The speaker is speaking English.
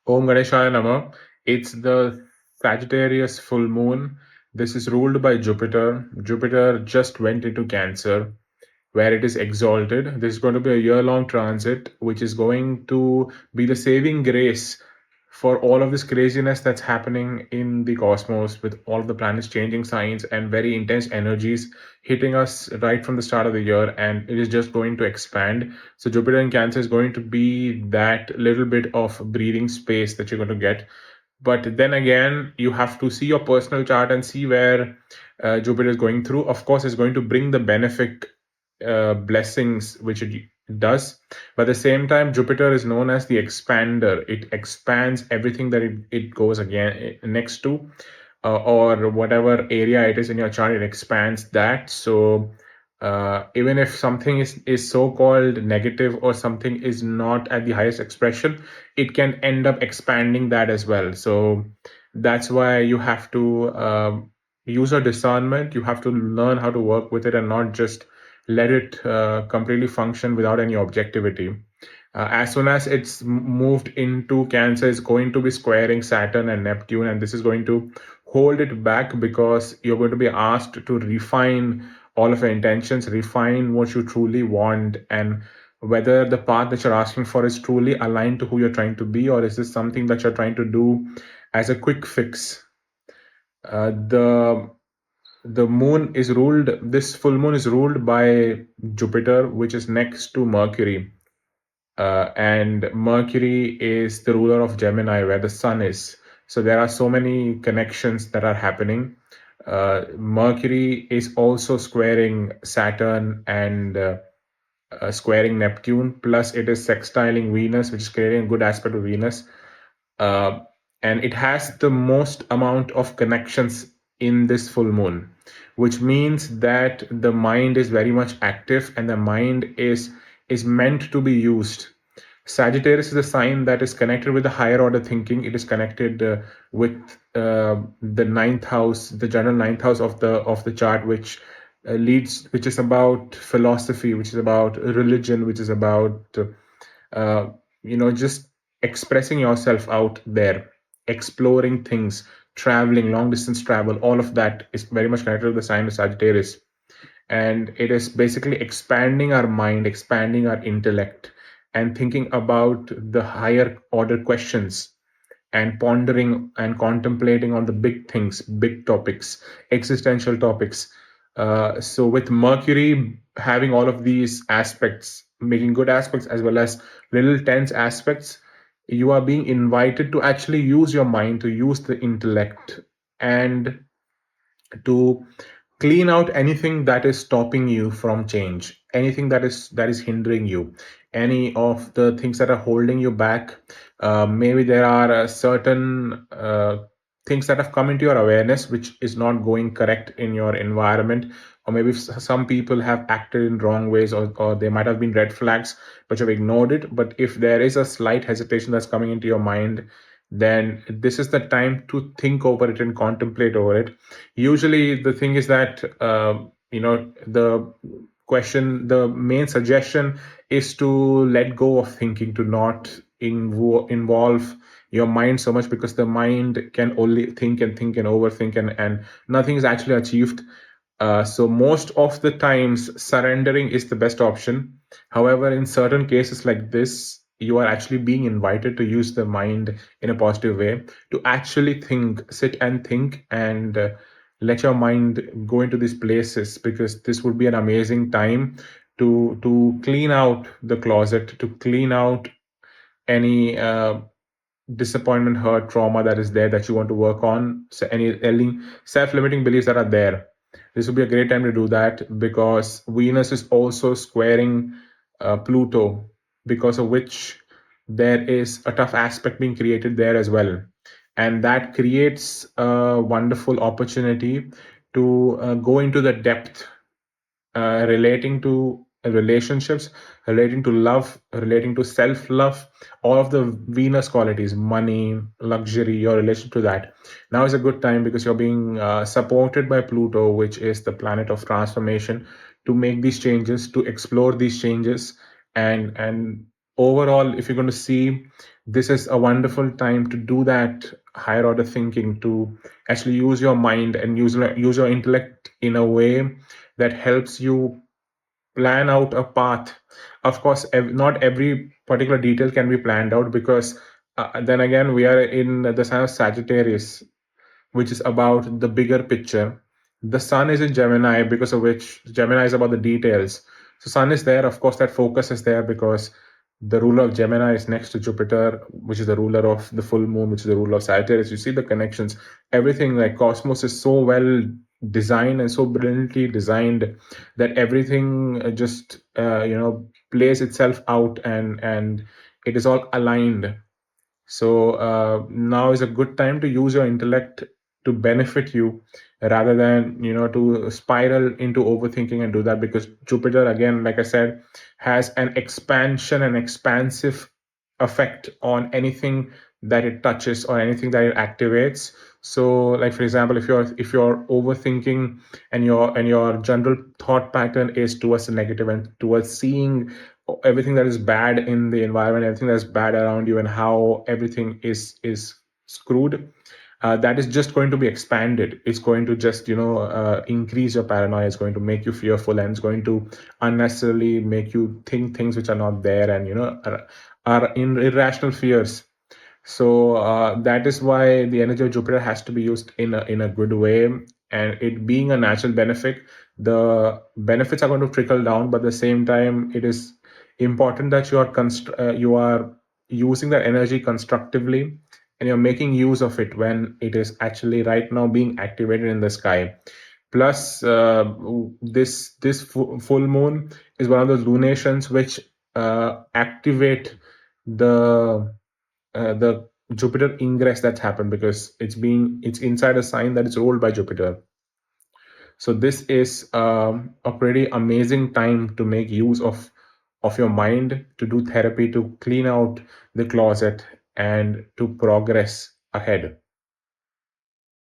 Om Ganeshaya Nama. It's the Sagittarius full moon. This is ruled by Jupiter. Jupiter just went into Cancer, where it is exalted. This is going to be a year-long transit, which is going to be the saving grace for all of this craziness that's happening in the cosmos, with all of the planets changing signs and very intense energies hitting us right from the start of the year, and it is just going to expand. So Jupiter in Cancer is going to be that little bit of breathing space that you're going to get. But then again, you have to see your personal chart and see where Jupiter is going through. Of course, it's going to bring the benefic blessings, which it does. But at the same time, Jupiter is known as the expander. It expands everything that it goes again next to, or whatever area it is in your chart, it expands that. So even if something is so-called negative, or something is not at the highest expression, it can end up expanding that as well. So that's why you have to use your discernment. You have to learn how to work with it and not just let it completely function without any objectivity. As soon as it's moved into Cancer, it's going to be squaring Saturn and Neptune, and this is going to hold it back, because you're going to be asked to refine all of your intentions, refine what you truly want, and whether the path that you're asking for is truly aligned to who you're trying to be, or is this something that you're trying to do as a quick fix. The moon is ruled, this full moon is ruled by Jupiter, which is next to Mercury. And Mercury is the ruler of Gemini, where the sun is. So there are so many connections that are happening. Mercury is also squaring Saturn and squaring Neptune, plus it is sextiling Venus, which is creating a good aspect of Venus. And it has the most amount of connections in this full moon, which means that the mind is very much active, and the mind is meant to be used. Sagittarius is a sign that is connected with the higher order thinking. It is connected with the ninth house, the general ninth house of the chart, which which is about philosophy, which is about religion, which is about just expressing yourself out there, exploring things, traveling, long distance travel. All of that is very much connected to the sign of Sagittarius, and it is basically expanding our mind, expanding our intellect, and thinking about the higher order questions, and pondering and contemplating on the big things, big topics, existential topics. So with Mercury having all of these aspects, making good aspects as well as little tense aspects, you are being invited to actually use your mind, to use the intellect, and to clean out anything that is stopping you from change, anything that is hindering you, any of the things that are holding you back. Maybe there are certain things that have come into your awareness which is not going correct in your environment, or maybe some people have acted in wrong ways, or they might have been red flags, but you've ignored it. But if there is a slight hesitation that's coming into your mind, then this is the time to think over it and contemplate over it. Usually the thing is that the main suggestion is to let go of thinking, to not involve your mind so much, because the mind can only think and think and overthink, and nothing is actually achieved. So most of the times surrendering is the best option. However, in certain cases like this, you are actually being invited to use the mind in a positive way, to actually think, sit and think, and let your mind go into these places, because this would be an amazing time to clean out the closet, to clean out any disappointment, hurt, trauma that is there that you want to work on. So any self-limiting beliefs that are there, this would be a great time to do that, because Venus is also squaring Pluto, because of which there is a tough aspect being created there as well. And that creates a wonderful opportunity to go into the depth, relating to relationships, relating to love, relating to self-love, all of the Venus qualities, money, luxury, your relation to that. Now is a good time, because you're being supported by Pluto, which is the planet of transformation, to make these changes, to explore these changes, and overall, if you're going to see, this is a wonderful time to do that higher order thinking, to actually use your mind and use your intellect in a way that helps you plan out a path. Of course, not every particular detail can be planned out, because then again, we are in the sign of Sagittarius, which is about the bigger picture. The sun is in Gemini, because of which Gemini is about the details. So sun is there, of course, that focus is there, because the ruler of Gemini is next to Jupiter, which is the ruler of the full moon, which is the ruler of Sagittarius. You see the connections. Everything, like cosmos, is so well designed and so brilliantly designed that everything just plays itself out, and it is all aligned. So now is a good time to use your intellect to benefit you, rather than to spiral into overthinking and do that, because Jupiter, again, like I said, has an expansion and expansive effect on anything that it touches or anything that it activates. So, like for example, if you're overthinking, and your general thought pattern is towards the negative and towards seeing everything that is bad in the environment, everything that's bad around you, and how everything is screwed, that is just going to be expanded. It's going to just increase your paranoia. It's going to make you fearful, and it's going to unnecessarily make you think things which are not there, and are irrational fears. So that is why the energy of Jupiter has to be used in a good way, and it being a natural benefit, the benefits are going to trickle down. But at the same time, it is important that you are using that energy constructively, and you're making use of it when it is actually right now being activated in the sky. Plus, this full moon is one of those lunations which activate the Jupiter ingress that's happened, because it's inside a sign that is ruled by Jupiter. So this is a pretty amazing time to make use of your mind, to do therapy, to clean out the closet, and to progress ahead.